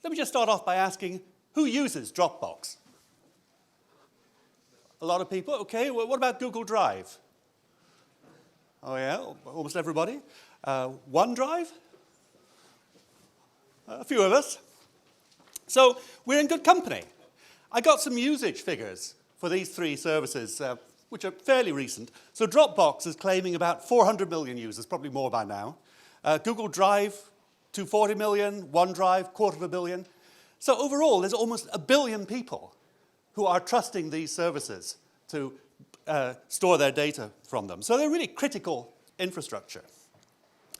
Let me just start off by asking, who uses Dropbox? A lot of people, okay. Well, what about Google Drive? Oh yeah, almost everybody. OneDrive? A few of us. So we're in good company. I got some usage figures for these three services, which are fairly recent. So Dropbox is claiming about 400 million users, probably more by now. Google Drive, 240 million, OneDrive, 250 million. So overall, there's almost 1 billion people who are trusting these services to store their data from them. So they're really critical infrastructure.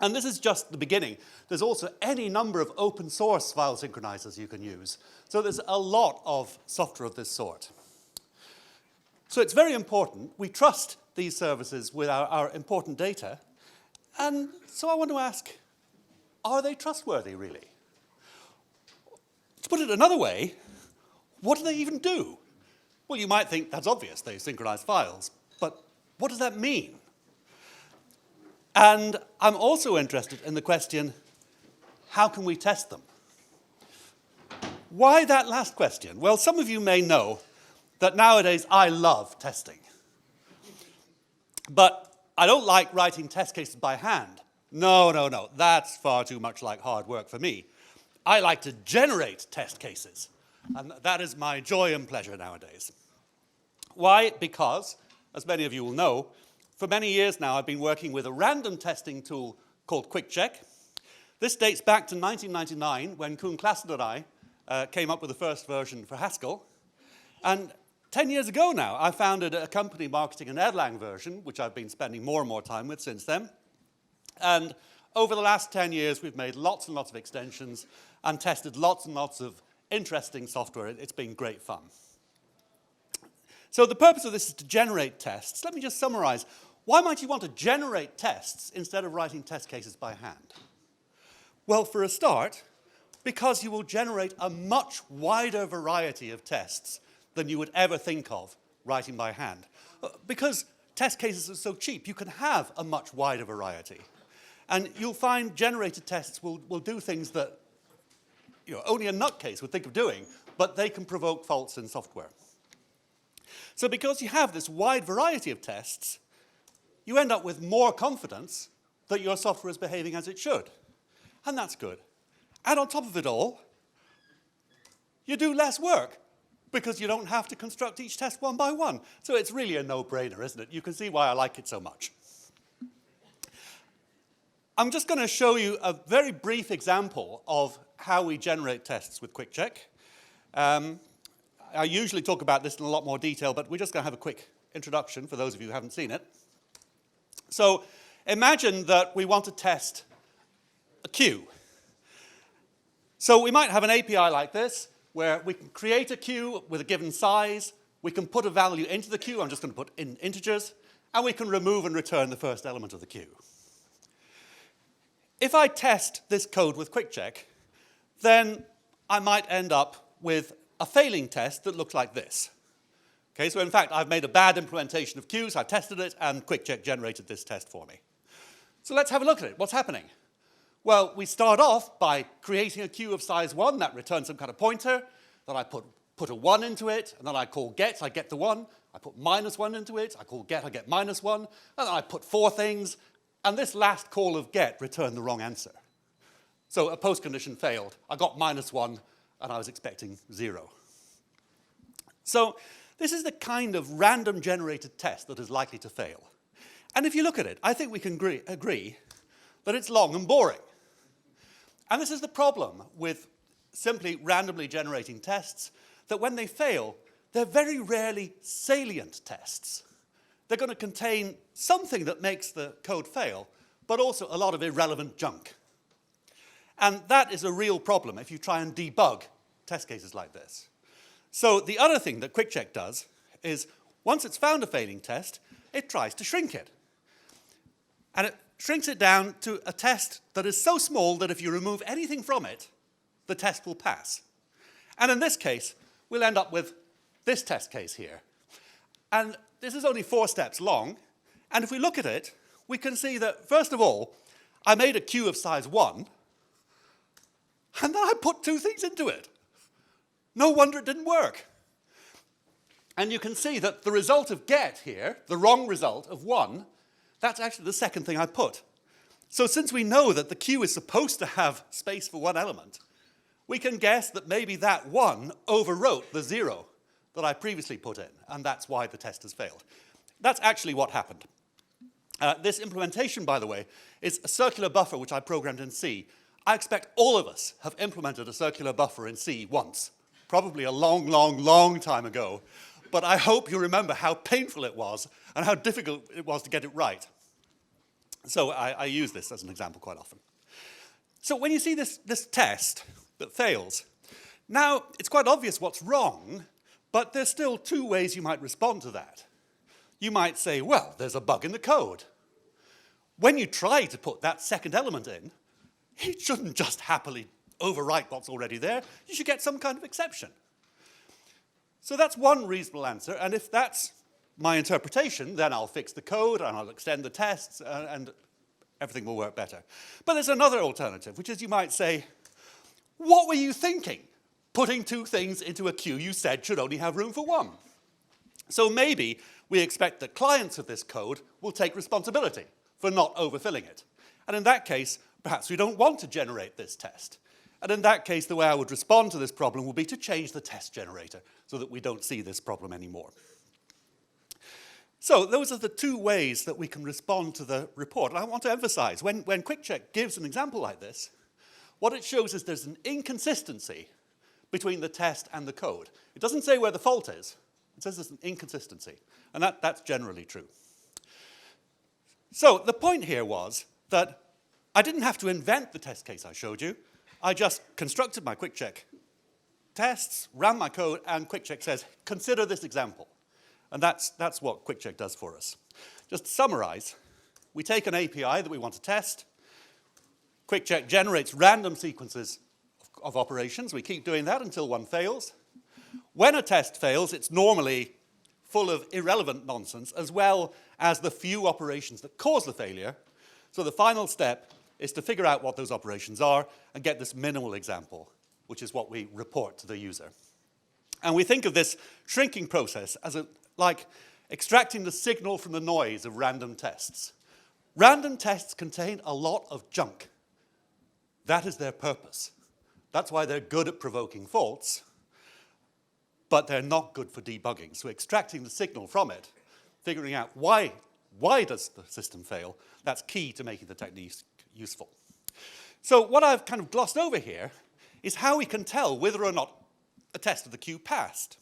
And this is just the beginning. There's also any number of open source file synchronizers you can use. So there's a lot of software of this sort. So it's very important we trust these services with our important data. And so I want to ask, are they trustworthy, really? To put it another way, what do they even do? Well, you might think that's obvious, they synchronize files. But what does that mean? And I'm also interested in the question, how can we test them? Why that last question? Well, some of you may know that nowadays I love testing. But I don't like writing test cases by hand. No, that's far too much like hard work for me. I like to generate test cases, and that is my joy and pleasure nowadays. Why? Because, as many of you will know, for many years now I've been working with a random testing tool called QuickCheck. This dates back to 1999 when Koen Klassen and I came up with the first version for Haskell. And 10 years ago now, I founded a company marketing an Erlang version, which I've been spending more and more time with since then. And over the last 10 years, we've made lots and lots of extensions and tested lots and lots of interesting software. It's been great fun. So the purpose of this is to generate tests. Let me just summarize. Why might you want to generate tests instead of writing test cases by hand? Well, for a start, because you will generate a much wider variety of tests than you would ever think of writing by hand. Because test cases are so cheap, you can have a much wider variety. And you'll find generated tests will do things that only a nutcase would think of doing, but they can provoke faults in software. So because you have this wide variety of tests, you end up with more confidence that your software is behaving as it should. And that's good. And on top of it all, you do less work because you don't have to construct each test one by one. So it's really a no-brainer, isn't it? You can see why I like it so much. I'm just going to show you a very brief example of how we generate tests with QuickCheck. I usually talk about this in a lot more detail, but we're just going to have a quick introduction for those of you who haven't seen it. So imagine that we want to test a queue. So we might have an API like this, where we can create a queue with a given size, we can put a value into the queue, I'm just going to put in integers, and we can remove and return the first element of the queue. If I test this code with QuickCheck, then I might end up with a failing test that looks like this. Okay, so in fact, I've made a bad implementation of queues, I've tested it, and QuickCheck generated this test for me. So let's have a look at it. What's happening? Well, we start off by creating a queue of size 1 that returns some kind of pointer. Then I put a 1 into it, and then I call get, I get the 1. I put -1 into it, I call get, I get -1. And then I put 4 things, and this last call of get returned the wrong answer. So a post condition failed. I got -1, and I was expecting 0. So this is the kind of random generated test that is likely to fail. And if you look at it, I think we can agree that it's long and boring. And this is the problem with simply randomly generating tests, that when they fail, they're very rarely salient tests. They're going to contain something that makes the code fail, but also a lot of irrelevant junk. And that is a real problem if you try and debug test cases like this. So the other thing that QuickCheck does is, once it's found a failing test, it tries to shrink it. And it shrinks it down to a test that is so small that if you remove anything from it, the test will pass. And in this case, we'll end up with this test case here. And this is only 4 steps long. And if we look at it, we can see that, first of all, I made a queue of size 1. And then I put two things into it. No wonder it didn't work. And you can see that the result of get here, the wrong result of 1, that's actually the second thing I put. So since we know that the queue is supposed to have space for one element, we can guess that maybe that 1 overwrote the 0 that I previously put in, and that's why the test has failed. That's actually what happened. This implementation, by the way, is a circular buffer which I programmed in C. I expect all of us have implemented a circular buffer in C once, probably a long, long, long time ago. But I hope you remember how painful it was and how difficult it was to get it right. So I use this as an example quite often. So when you see this test that fails, now it's quite obvious what's wrong, but there's still two ways you might respond to that. You might say, well, there's a bug in the code. When you try to put that second element in, it shouldn't just happily overwrite what's already there. You should get some kind of exception. So that's one reasonable answer, and if that's my interpretation, then I'll fix the code and I'll extend the tests and everything will work better. But there's another alternative, which is you might say, what were you thinking? Putting two things into a queue you said should only have room for one. So maybe we expect that clients of this code will take responsibility for not overfilling it. And in that case, perhaps we don't want to generate this test. And in that case, the way I would respond to this problem would be to change the test generator so that we don't see this problem anymore. So those are the two ways that we can respond to the report. And I want to emphasize, when QuickCheck gives an example like this, what it shows is there's an inconsistency between the test and the code. It doesn't say where the fault is. It says there's an inconsistency. And that's generally true. So the point here was that I didn't have to invent the test case I showed you. I just constructed my QuickCheck tests, ran my code, and QuickCheck says, consider this example. And that's what QuickCheck does for us. Just to summarize, we take an API that we want to test. QuickCheck generates random sequences of operations. We keep doing that until one fails. When a test fails, it's normally full of irrelevant nonsense, as well as the few operations that cause the failure. So the final step is to figure out what those operations are and get this minimal example, which is what we report to the user. And we think of this shrinking process as like extracting the signal from the noise of random tests. Random tests contain a lot of junk. That is their purpose. That's why they're good at provoking faults, but they're not good for debugging. So extracting the signal from it, figuring out why does the system fail, that's key to making the techniques useful. So what I've kind of glossed over here is how we can tell whether or not a test of the queue passed.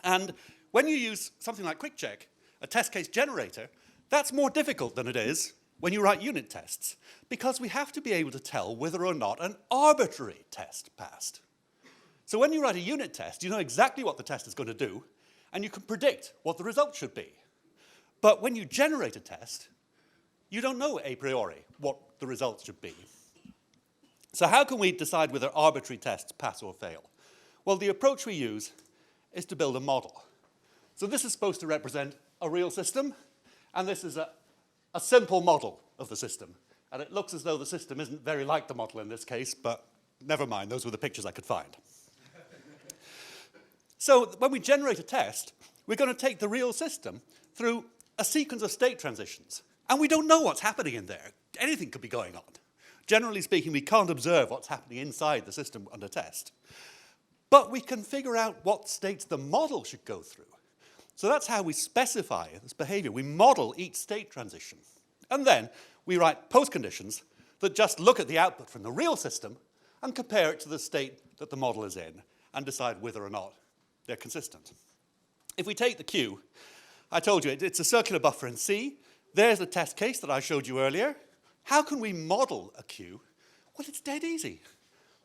And when you use something like QuickCheck, a test case generator, that's more difficult than it is when you write unit tests, because we have to be able to tell whether or not an arbitrary test passed. So when you write a unit test, you know exactly what the test is going to do, and you can predict what the result should be. But when you generate a test, you don't know a priori what the results should be. So how can we decide whether arbitrary tests pass or fail? Well, the approach we use is to build a model. So this is supposed to represent a real system, and this is a simple model of the system. And it looks as though the system isn't very like the model in this case, but never mind, those were the pictures I could find. So when we generate a test, we're going to take the real system through a sequence of state transitions. And we don't know what's happening in there. Anything could be going on. Generally speaking, we can't observe what's happening inside the system under test. But we can figure out what states the model should go through. So that's how we specify this behavior. We model each state transition. And then we write postconditions that just look at the output from the real system and compare it to the state that the model is in and decide whether or not they're consistent. If we take the queue, I told you it's a circular buffer in C. There's a test case that I showed you earlier. How can we model a queue? Well, it's dead easy.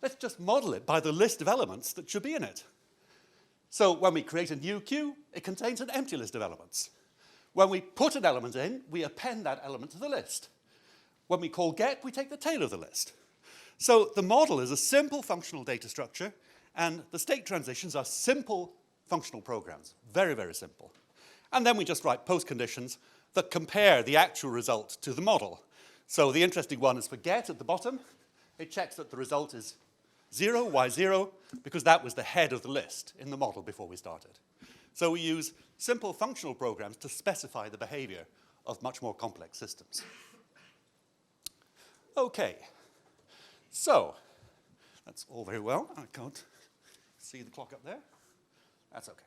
Let's just model it by the list of elements that should be in it. So when we create a new queue, it contains an empty list of elements. When we put an element in, we append that element to the list. When we call get, we take the tail of the list. So the model is a simple functional data structure, and the state transitions are simple functional programs. Very, very simple. And then we just write postconditions that compare the actual result to the model. So the interesting one is for get at the bottom. It checks that the result is 0, why 0? Because that was the head of the list in the model before we started. So we use simple functional programs to specify the behavior of much more complex systems. Okay, so that's all very well. I can't see the clock up there. That's okay.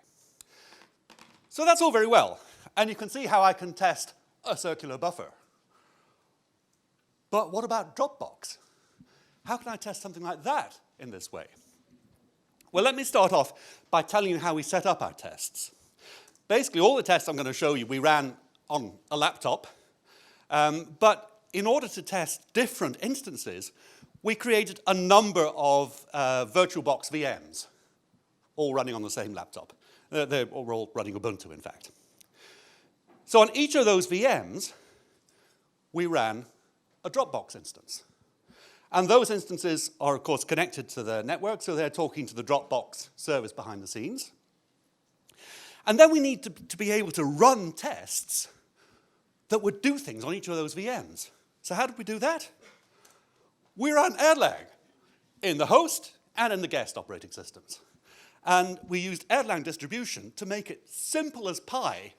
So that's all very well. And you can see how I can test a circular buffer. But what about Dropbox? How can I test something like that in this way? Well, let me start off by telling you how we set up our tests. Basically, all the tests I'm going to show you, we ran on a laptop. But in order to test different instances, we created a number of VirtualBox VMs, all running on the same laptop. They're all running Ubuntu, in fact. So on each of those VMs, we ran a Dropbox instance. And those instances are, of course, connected to the network, so they're talking to the Dropbox service behind the scenes. And then we need to be able to run tests that would do things on each of those VMs. So how did we do that? We ran Erlang in the host and in the guest operating systems. And we used Erlang distribution to make it simple as pie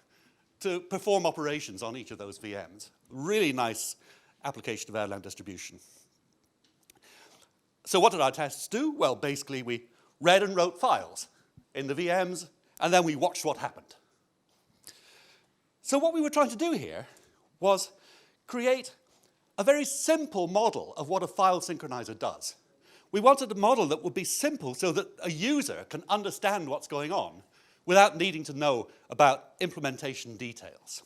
to perform operations on each of those VMs. Really nice application of Erlang distribution. So what did our tests do? Well, basically, we read and wrote files in the VMs, and then we watched what happened. So what we were trying to do here was create a very simple model of what a file synchronizer does. We wanted a model that would be simple so that a user can understand what's going on without needing to know about implementation details.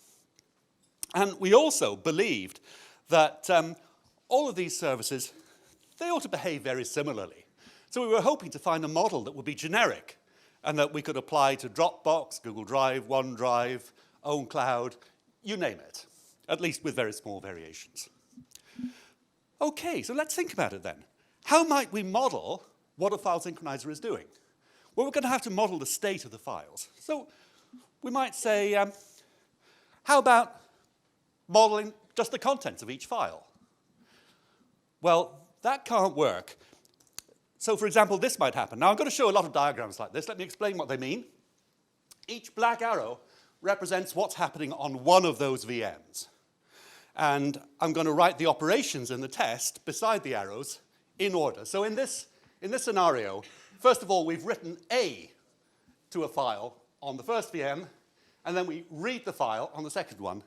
And we also believed that all of these services, they ought to behave very similarly. So we were hoping to find a model that would be generic and that we could apply to Dropbox, Google Drive, OneDrive, OwnCloud, you name it, at least with very small variations. Okay, so let's think about it then. How might we model what a file synchronizer is doing? Well, we're going to have to model the state of the files. So we might say, how about modeling just the contents of each file? Well, that can't work. So for example, this might happen. Now I'm going to show a lot of diagrams like this. Let me explain what they mean. Each black arrow represents what's happening on one of those VMs. And I'm going to write the operations in the test beside the arrows in order. So in this scenario, first of all, we've written A to a file on the first VM, and then we read the file on the second one,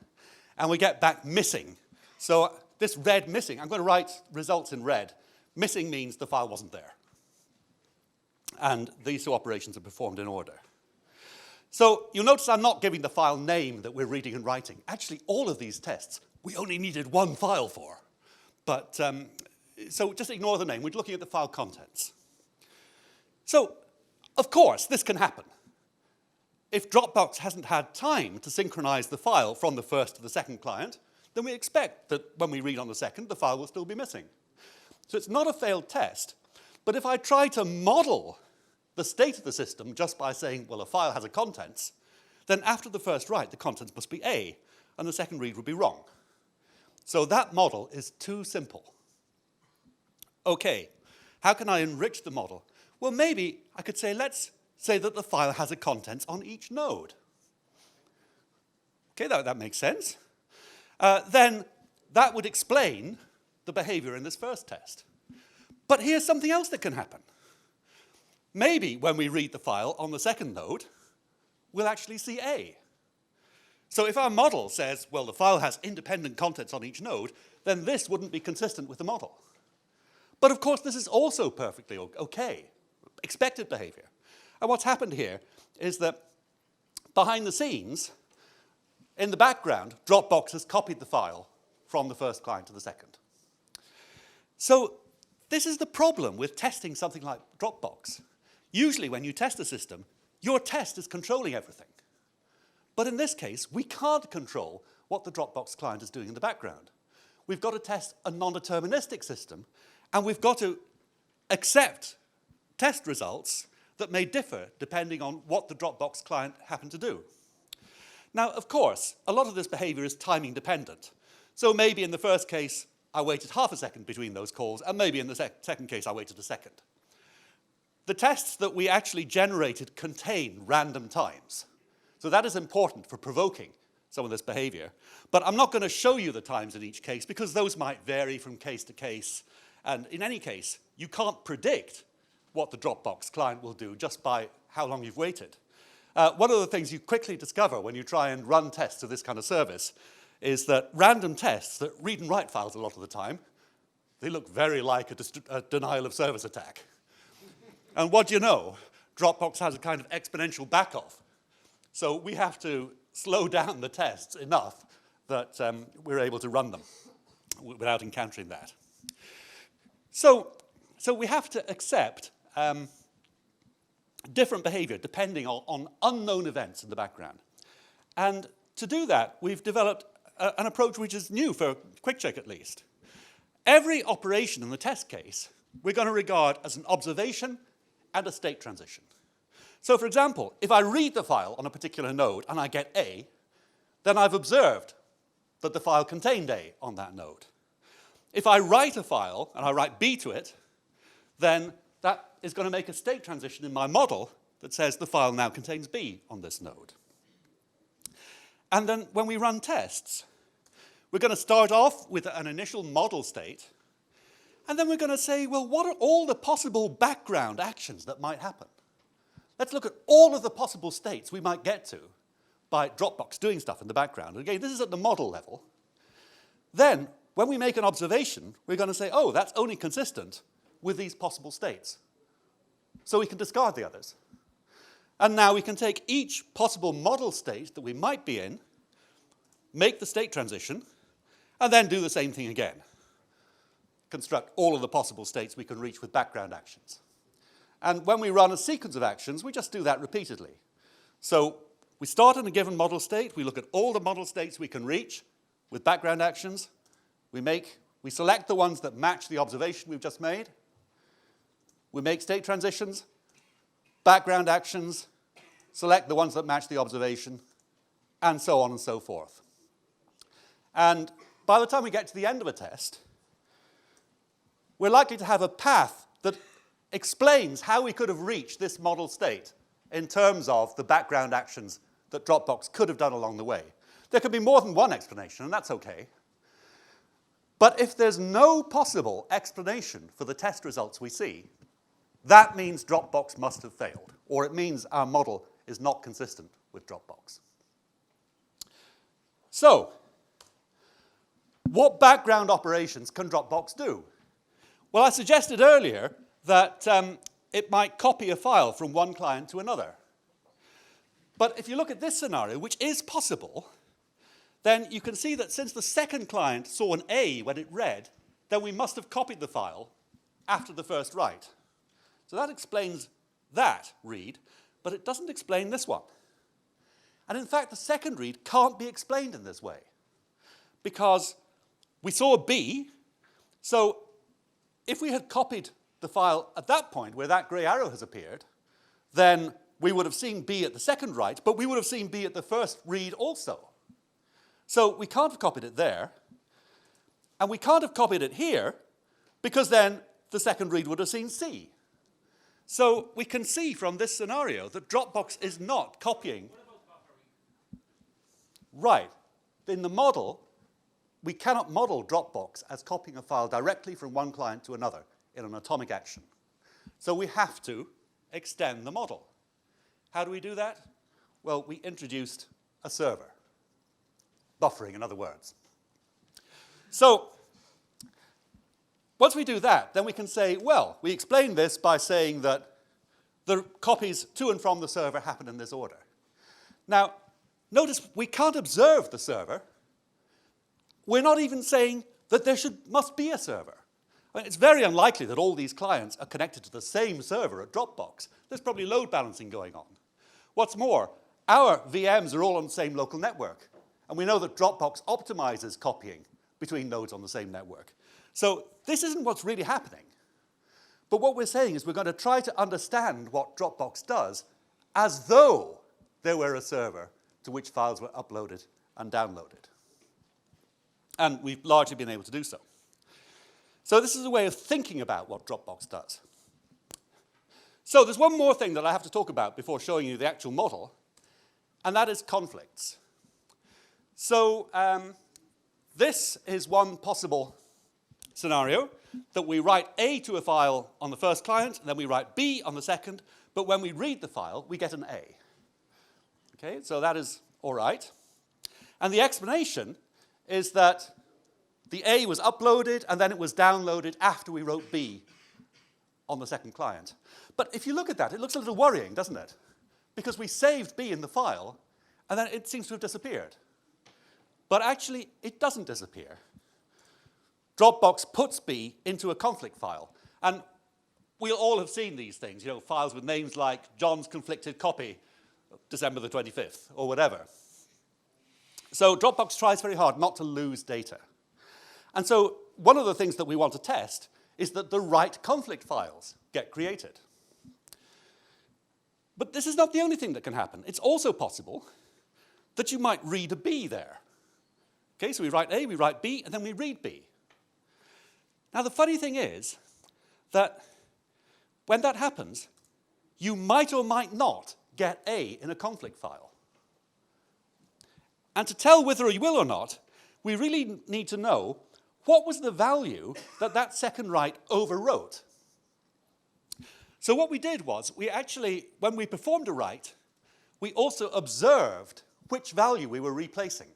and we get back missing. So this red missing, I'm going to write results in red. Missing means the file wasn't there. And these two operations are performed in order. So you'll notice I'm not giving the file name that we're reading and writing. Actually, all of these tests, we only needed one file for. But so just ignore the name. We're looking at the file contents. So, of course, this can happen. If Dropbox hasn't had time to synchronize the file from the first to the second client, then we expect that when we read on the second, the file will still be missing. So it's not a failed test. But if I try to model the state of the system just by saying, well, a file has a contents, then after the first write, the contents must be A, and the second read would be wrong. So that model is too simple. Okay, how can I enrich the model? Well, maybe I could say, let's say that the file has a contents on each node. Okay, that makes sense. Then that would explain the behavior in this first test. But here's something else that can happen. Maybe when we read the file on the second node, we'll actually see A. So if our model says, well, the file has independent contents on each node, then this wouldn't be consistent with the model. But of course, this is also perfectly okay, expected behavior. And what's happened here is that behind the scenes, in the background, Dropbox has copied the file from the first client to the second. So this is the problem with testing something like Dropbox. Usually when you test a system, your test is controlling everything. But in this case, we can't control what the Dropbox client is doing in the background. We've got to test a non-deterministic system, and we've got to accept test results that may differ depending on what the Dropbox client happened to do. Now, of course, a lot of this behavior is timing dependent. So maybe in the first case, I waited half a second between those calls, and maybe in the second case, I waited a second. the tests that we actually generated contain random times. So that is important for provoking some of this behavior. But I'm not going to show you the times in each case because those might vary from case to case. And in any case, you can't predict what the Dropbox client will do just by how long you've waited. One of the things you quickly discover when you try and run tests of this kind of service is that random tests that read and write files a lot of the time, they look very like a denial of service attack. And what do you know? Dropbox has a kind of exponential backoff. So we have to slow down the tests enough that we're able to run them without encountering that. So we have to accept different behavior depending on unknown events in the background. And to do that, we've developed an approach which is new for QuickCheck at least. Every operation in the test case, we're going to regard as an observation and a state transition. So for example, if I read the file on a particular node and I get A, then I've observed that the file contained A on that node. If I write a file and I write B to it, then that is going to make a state transition in my model that says the file now contains B on this node. And then when we run tests, we're going to start off with an initial model state, and then we're going to say, well, what are all the possible background actions that might happen? Let's look at all of the possible states we might get to by Dropbox doing stuff in the background. And again, this is at the model level. Then, when we make an observation, we're going to say, oh, that's only consistent with these possible states. So we can discard the others. And now we can take each possible model state that we might be in, make the state transition, and then do the same thing again. Construct all of the possible states we can reach with background actions. And when we run a sequence of actions, we just do that repeatedly. So we start in a given model state, we look at all the model states we can reach with background actions, we select the ones that match the observation we've just made, we make state transitions, background actions, select the ones that match the observation, and so on and so forth. And by the time we get to the end of a test, we're likely to have a path that explains how we could have reached this model state in terms of the background actions that Dropbox could have done along the way. There could be more than one explanation, and that's okay. But if there's no possible explanation for the test results we see, that means Dropbox must have failed, or it means our model is not consistent with Dropbox. So, what background operations can Dropbox do? Well, I suggested earlier that it might copy a file from one client to another. But if you look at this scenario, which is possible, then you can see that since the second client saw an A when it read, then we must have copied the file after the first write. So that explains that read, but it doesn't explain this one. And in fact, the second read can't be explained in this way, because we saw a B, so if we had copied the file at that point where that grey arrow has appeared, then we would have seen B at the second write, but we would have seen B at the first read also. So we can't have copied it there, and we can't have copied it here, because then the second read would have seen C. So we can see from this scenario that Dropbox is not copying. What about buffering? Right. In the model, we cannot model Dropbox as copying a file directly from one client to another in an atomic action. So we have to extend the model. How do we do that? Well, we introduced a server. Buffering, in other words. So once we do that, then we can say, well, we explain this by saying that the copies to and from the server happen in this order. Now, notice we can't observe the server. We're not even saying that there must be a server. I mean, it's very unlikely that all these clients are connected to the same server at Dropbox. There's probably load balancing going on. What's more, our VMs are all on the same local network. And we know that Dropbox optimizes copying between nodes on the same network. So this isn't what's really happening. But what we're saying is we're going to try to understand what Dropbox does as though there were a server to which files were uploaded and downloaded. And we've largely been able to do so. So this is a way of thinking about what Dropbox does. So there's one more thing that I have to talk about before showing you the actual model, and that is conflicts. So this is one possible scenario, that we write A to a file on the first client, and then we write B on the second, but when we read the file, we get an A. Okay, so that is all right. And the explanation is that the A was uploaded, and then it was downloaded after we wrote B on the second client. But if you look at that, it looks a little worrying, doesn't it? Because we saved B in the file, and then it seems to have disappeared. But actually, it doesn't disappear. Dropbox puts B into a conflict file. And we'll all have seen these things, you know, files with names like John's conflicted copy, December the 25th, or whatever. So Dropbox tries very hard not to lose data. And so one of the things that we want to test is that the right conflict files get created. But this is not the only thing that can happen. It's also possible that you might read a B there. Okay, so we write A, we write B, and then we read B. Now, the funny thing is that when that happens, you might or might not get A in a conflict file. And to tell whether you will or not, we really need to know what was the value that that second write overwrote. So what we did was, we actually, when we performed a write, we also observed which value we were replacing.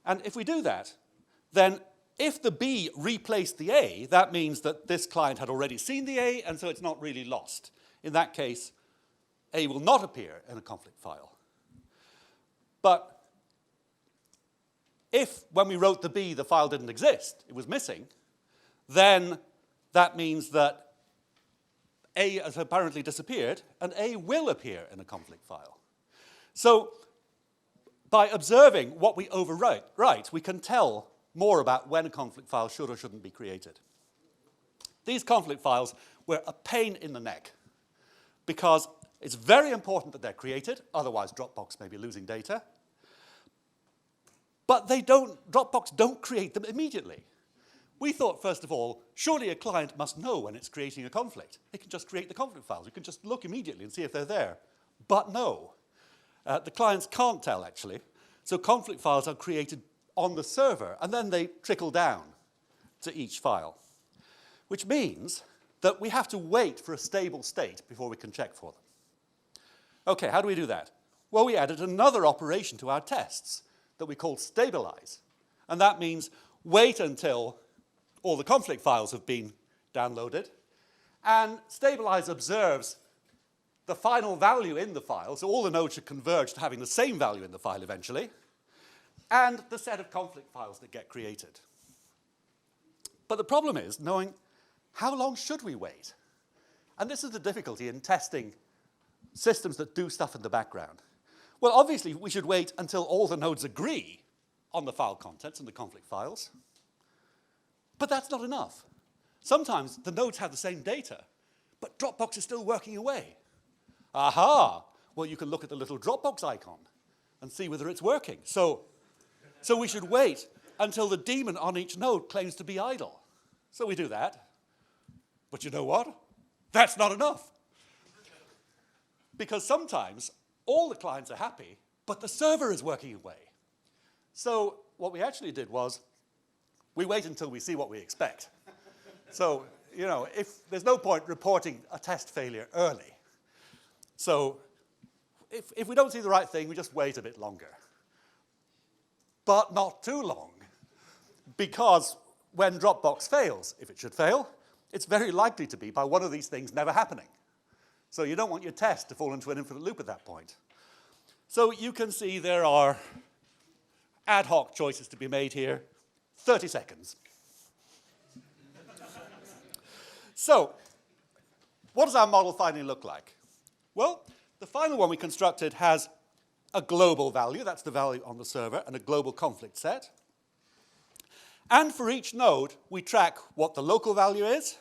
And if we do that, then if the B replaced the A, that means that this client had already seen the A, and so it's not really lost. In that case, A will not appear in a conflict file. But if, when we wrote the B, the file didn't exist, it was missing, then that means that A has apparently disappeared, and A will appear in a conflict file. So by observing what we overwrite, we can tell more about when a conflict file should or shouldn't be created. These conflict files were a pain in the neck because it's very important that they're created, otherwise Dropbox may be losing data. But Dropbox don't create them immediately. We thought, first of all, surely a client must know when it's creating a conflict. It can just create the conflict files. We can just look immediately and see if they're there. But no. The clients can't tell, actually. So conflict files are created on the server, and then they trickle down to each file, which means that we have to wait for a stable state before we can check for them. OK, how do we do that? Well, we added another operation to our tests that we call stabilize. And that means wait until all the conflict files have been downloaded, and stabilize observes the final value in the file, so all the nodes should converge to having the same value in the file eventually, and the set of conflict files that get created. But the problem is knowing how long should we wait? And this is the difficulty in testing systems that do stuff in the background. Well, obviously, we should wait until all the nodes agree on the file contents and the conflict files. But that's not enough. Sometimes the nodes have the same data, but Dropbox is still working away. Aha! Well, you can look at the little Dropbox icon and see whether it's working. So we should wait until the daemon on each node claims to be idle. So we do that. But you know what? That's not enough. Because sometimes all the clients are happy, but the server is working away. So what we actually did was we wait until we see what we expect. So, you know, there's no point reporting a test failure early. So if we don't see the right thing, we just wait a bit longer. But not too long, because when Dropbox fails, if it should fail, it's very likely to be by one of these things never happening. So you don't want your test to fall into an infinite loop at that point. So you can see there are ad hoc choices to be made here. 30 seconds. So what does our model finally look like? Well, the final one we constructed has a global value, that's the value on the server, and a global conflict set. And for each node, we track what the local value is,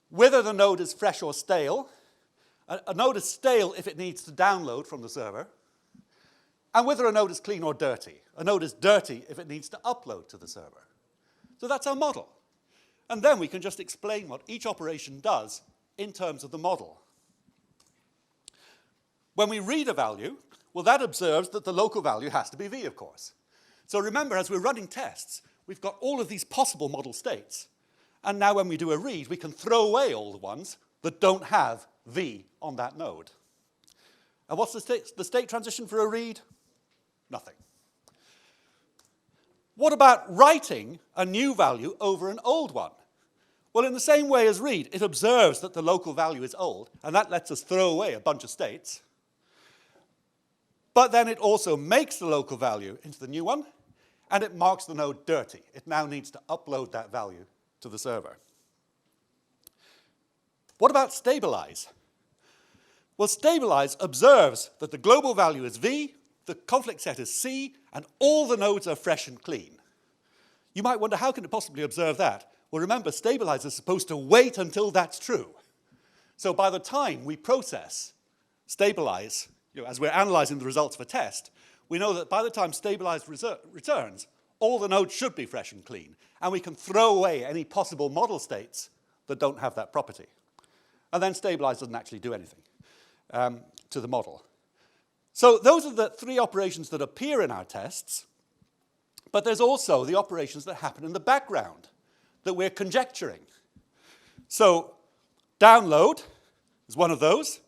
whether the node is fresh or stale. A node is stale if it needs to download from the server, and whether a node is clean or dirty. A node is dirty if it needs to upload to the server. So that's our model. And then we can just explain what each operation does in terms of the model. When we read a value, well, that observes that the local value has to be v, of course. So remember, as we're running tests, we've got all of these possible model states. And now when we do a read, we can throw away all the ones that don't have v on that node. And what's the state transition for a read? Nothing. What about writing a new value over an old one? Well, in the same way as read, it observes that the local value is old, and that lets us throw away a bunch of states. But then it also makes the local value into the new one, and it marks the node dirty. It now needs to upload that value to the server. What about stabilize? Well, stabilize observes that the global value is v, the conflict set is c, and all the nodes are fresh and clean. You might wonder, how can it possibly observe that? Well, remember, stabilize is supposed to wait until that's true. So by the time we process stabilize, as we're analyzing the results of a test, we know that by the time stabilize returns, all the nodes should be fresh and clean, and we can throw away any possible model states that don't have that property. And then stabilize doesn't actually do anything to the model. So those are the three operations that appear in our tests, but there's also the operations that happen in the background that we're conjecturing. So download is one of those,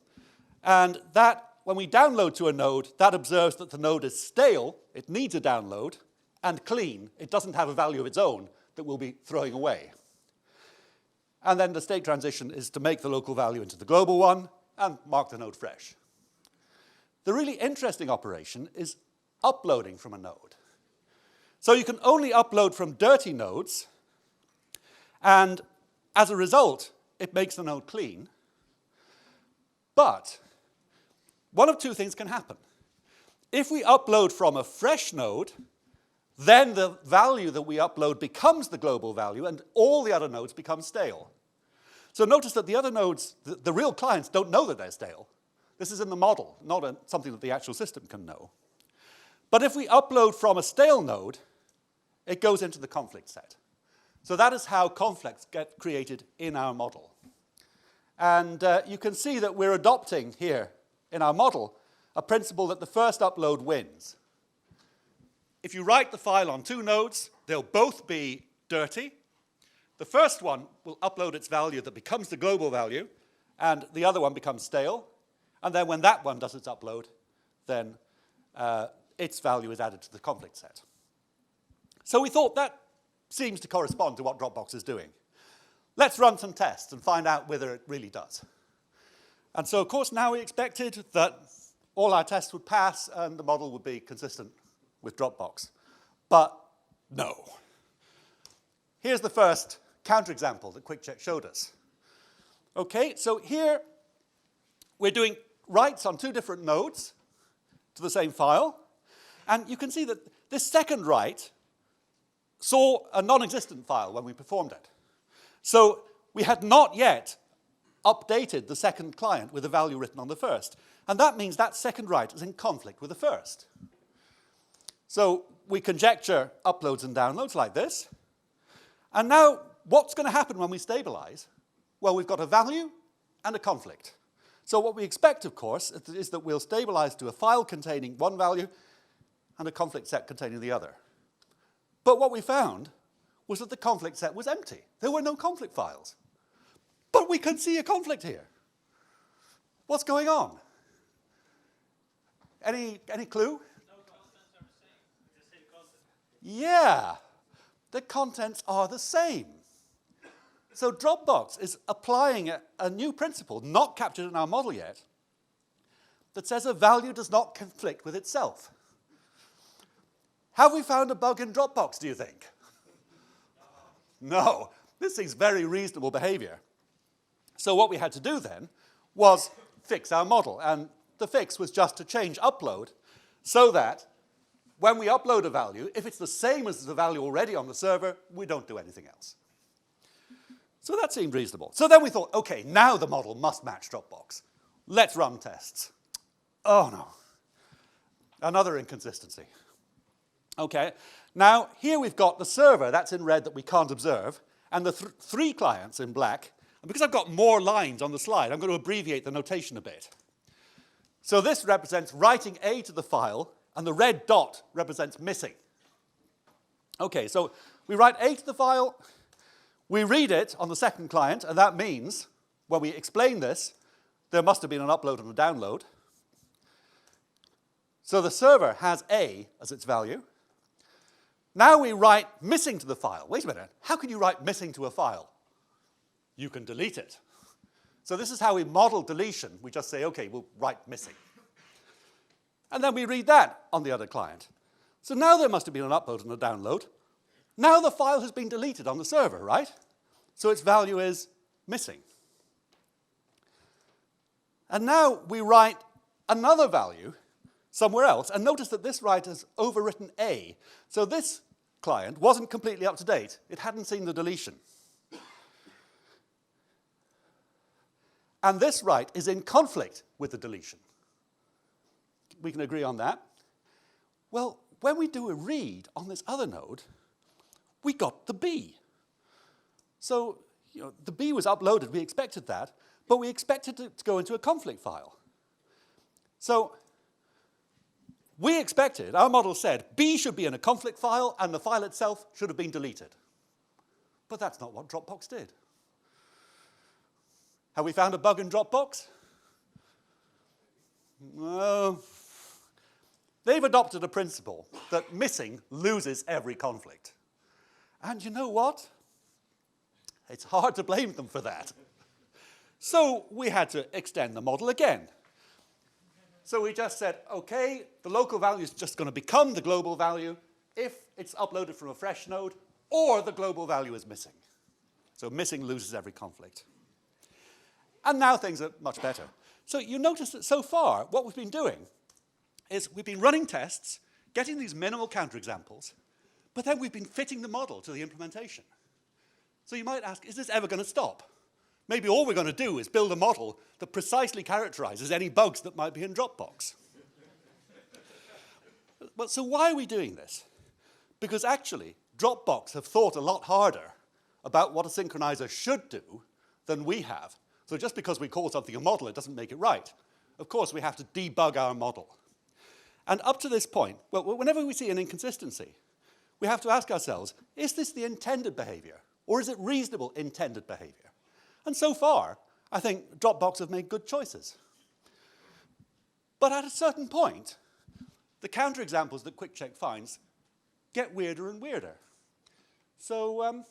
and that, when we download to a node, that observes that the node is stale, it needs a download, and clean, it doesn't have a value of its own that we'll be throwing away. And then the state transition is to make the local value into the global one and mark the node fresh. The really interesting operation is uploading from a node. So you can only upload from dirty nodes, and as a result, it makes the node clean. But one of two things can happen. If we upload from a fresh node, then the value that we upload becomes the global value, and all the other nodes become stale. So notice that the other nodes, the real clients, don't know that they're stale. This is in the model, not something that the actual system can know. But if we upload from a stale node, it goes into the conflict set. So that is how conflicts get created in our model. And you can see that we're adopting here in our model a principle that the first upload wins. If you write the file on two nodes, they'll both be dirty. The first one will upload its value that becomes the global value, and the other one becomes stale. And then when that one does its upload, then its value is added to the conflict set. So we thought that seems to correspond to what Dropbox is doing. Let's run some tests and find out whether it really does. And so, of course, now we expected that all our tests would pass and the model would be consistent with Dropbox. But no. Here's the first counterexample that QuickCheck showed us. Okay, so here we're doing writes on two different nodes to the same file. And you can see that this second write saw a non-existent file when we performed it. So we had not yet updated the second client with the value written on the first. And that means that second write is in conflict with the first. So we conjecture uploads and downloads like this. And now, what's going to happen when we stabilize? Well, we've got a value and a conflict. So what we expect, of course, is that we'll stabilize to a file containing one value and a conflict set containing the other. But what we found was that the conflict set was empty. There were no conflict files. But we can see a conflict here. What's going on? Any clue? No contents are the same. It's the same content. Yeah, the contents are the same. So Dropbox is applying a new principle, not captured in our model yet, that says a value does not conflict with itself. Have we found a bug in Dropbox, do you think? No. This seems very reasonable behavior. So what we had to do then was fix our model. And the fix was just to change upload so that when we upload a value, if it's the same as the value already on the server, we don't do anything else. So that seemed reasonable. So then we thought, OK, now the model must match Dropbox. Let's run tests. Oh, no. Another inconsistency. OK, now here we've got the server, that's in red, that we can't observe, and the three clients in black And because I've got more lines on the slide, I'm going to abbreviate the notation a bit. So this represents writing A to the file, and the red dot represents missing. Okay, so we write A to the file, we read it on the second client, and that means, when we explain this, there must have been an upload and a download. So the server has A as its value. Now we write missing to the file. Wait a minute, how can you write missing to a file? You can delete it. So this is how we model deletion. We just say, okay, we'll write missing. And then we read that on the other client. So now there must have been an upload and a download. Now the file has been deleted on the server, right? So its value is missing. And now we write another value somewhere else, and notice that this write has overwritten A. So this client wasn't completely up to date. It hadn't seen the deletion. And this write is in conflict with the deletion. We can agree on that. Well, when we do a read on this other node, we got the B. So, the B was uploaded, we expected that, but we expected it to go into a conflict file. So, we expected, our model said, B should be in a conflict file and the file itself should have been deleted. But that's not what Dropbox did. Have we found a bug in Dropbox? No. They've adopted a principle that missing loses every conflict. And you know what? It's hard to blame them for that. So we had to extend the model again. So we just said, okay, the local value is just going to become the global value if it's uploaded from a fresh node or the global value is missing. So missing loses every conflict. And now things are much better. So you notice that so far, what we've been doing is we've been running tests, getting these minimal counterexamples, but then we've been fitting the model to the implementation. So you might ask, is this ever going to stop? Maybe all we're going to do is build a model that precisely characterizes any bugs that might be in Dropbox. Well, so why are we doing this? Because actually, Dropbox have thought a lot harder about what a synchronizer should do than we have. So just because we call something a model, it doesn't make it right. Of course, we have to debug our model. And up to this point, well, whenever we see an inconsistency, we have to ask ourselves, is this the intended behavior? Or is it reasonable intended behavior? And so far, I think Dropbox have made good choices. But at a certain point, the counterexamples that QuickCheck finds get weirder and weirder. So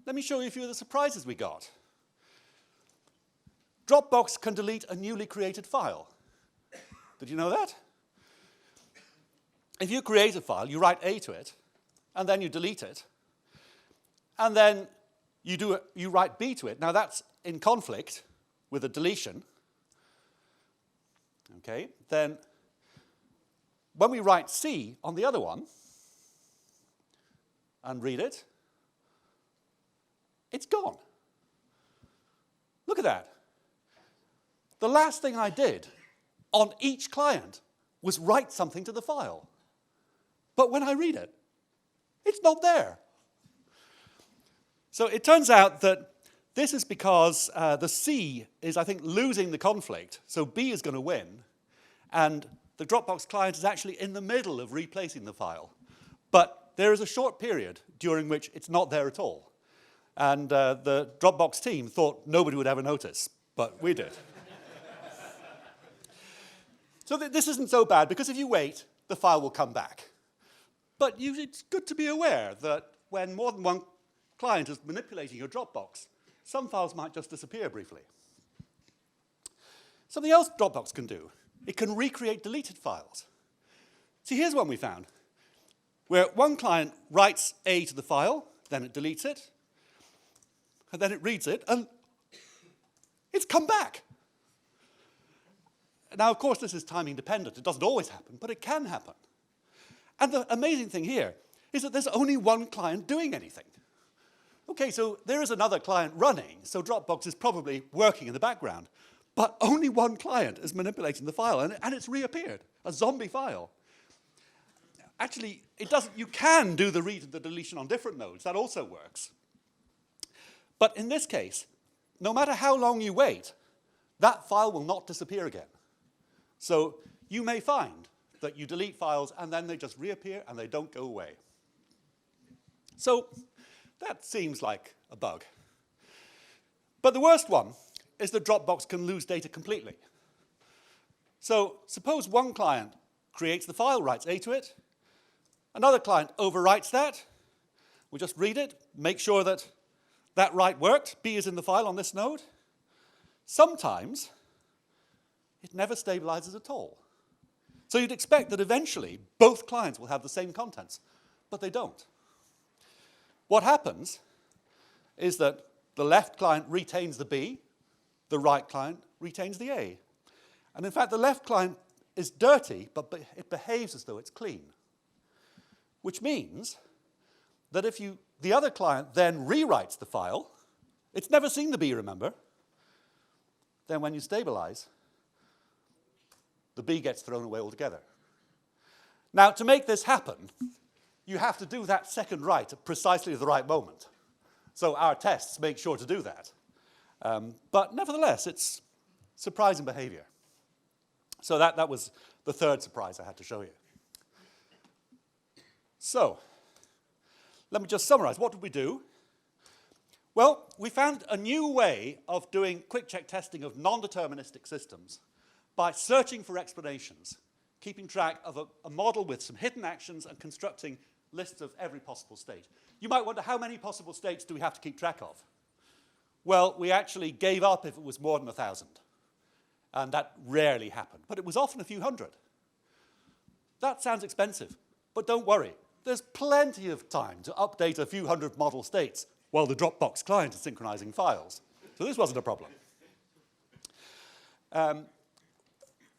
let me show you a few of the surprises we got. Dropbox can delete a newly created file. Did you know that? If you create a file, you write A to it, and then you delete it, and then you write B to it. Now that's in conflict with a deletion. Okay, then when we write C on the other one and read it, it's gone. Look at that. The last thing I did on each client was write something to the file. But when I read it, it's not there. So it turns out that this is because the C is, I think, losing the conflict. So B is going to win. And the Dropbox client is actually in the middle of replacing the file. But there is a short period during which it's not there at all. And the Dropbox team thought nobody would ever notice, but we did. So this isn't so bad, because if you wait, the file will come back. But it's good to be aware that when more than one client is manipulating your Dropbox, some files might just disappear briefly. Something else Dropbox can do, it can recreate deleted files. See, here's one we found, where one client writes A to the file, then it deletes it, and then it reads it, and it's come back. Now, of course, this is timing dependent. It doesn't always happen, but it can happen. And the amazing thing here is that there's only one client doing anything. Okay, so there is another client running, so Dropbox is probably working in the background. But only one client is manipulating the file, and it's reappeared, a zombie file. Actually, it doesn't. You can do the read and the deletion on different nodes. That also works. But in this case, no matter how long you wait, that file will not disappear again. So you may find that you delete files and then they just reappear and they don't go away. So that seems like a bug. But the worst one is that Dropbox can lose data completely. So suppose one client creates the file, writes A to it. Another client overwrites that. We just read it, make sure that that write worked. B is in the file on this node. Sometimes it never stabilizes at all. So you'd expect that eventually both clients will have the same contents, but they don't. What happens is that the left client retains the B, the right client retains the A. And in fact, the left client is dirty, but it behaves as though it's clean. Which means that if the other client then rewrites the file, it's never seen the B, remember, then when you stabilize, the B gets thrown away altogether. Now, to make this happen, you have to do that second write at precisely the right moment. So our tests make sure to do that. But nevertheless, it's surprising behavior. So that was the third surprise I had to show you. So let me just summarize. What did we do? Well, we found a new way of doing QuickCheck testing of non-deterministic systems by searching for explanations, keeping track of a model with some hidden actions and constructing lists of every possible state. You might wonder, how many possible states do we have to keep track of? Well, we actually gave up if it was more than 1,000. And that rarely happened. But it was often a few hundred. That sounds expensive. But don't worry. There's plenty of time to update a few hundred model states while the Dropbox client is synchronizing files. So this wasn't a problem.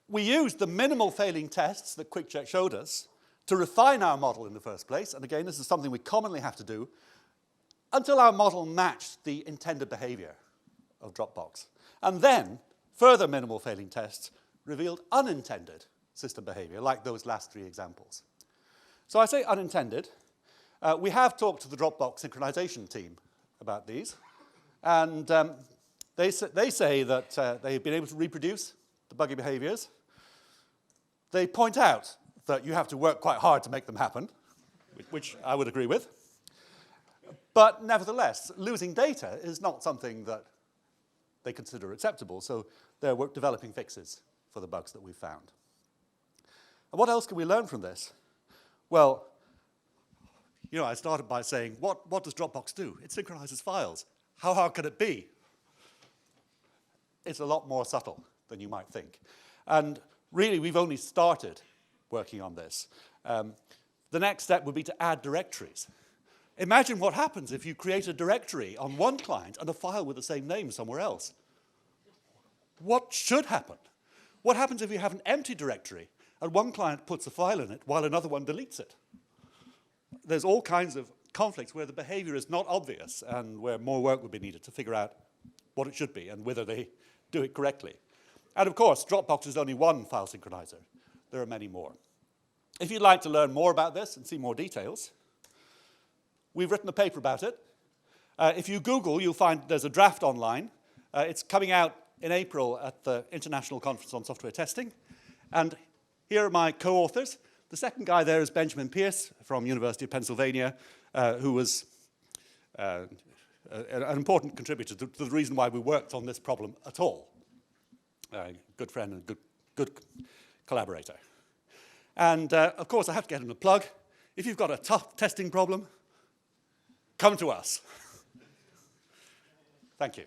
We used the minimal failing tests that QuickCheck showed us to refine our model in the first place. And again, this is something we commonly have to do until our model matched the intended behavior of Dropbox. And then further minimal failing tests revealed unintended system behavior, like those last three examples. So I say unintended. We have talked to the Dropbox synchronization team about these. And they say that they've been able to reproduce the buggy behaviors. They point out that you have to work quite hard to make them happen, which I would agree with. But nevertheless, losing data is not something that they consider acceptable, so they're developing fixes for the bugs that we've found. And what else can we learn from this? Well, you know, I started by saying, what does Dropbox do? It synchronizes files. How hard can it be? It's a lot more subtle than you might think. And really, we've only started working on this. The next step would be to add directories. Imagine what happens if you create a directory on one client and a file with the same name somewhere else. What should happen? What happens if you have an empty directory and one client puts a file in it while another one deletes it? There's all kinds of conflicts where the behavior is not obvious and where more work would be needed to figure out what it should be and whether they do it correctly. And of course, Dropbox is only one file synchronizer. There are many more. If you'd like to learn more about this and see more details, we've written a paper about it. If you Google, you'll find there's a draft online. It's coming out in April at the International Conference on Software Testing. And here are my co-authors. The second guy there is Benjamin Pierce from University of Pennsylvania, who was an important contributor to the reason why we worked on this problem at all. Good friend and good collaborator. And of course, I have to get him a plug. If you've got a tough testing problem, come to us. Thank you.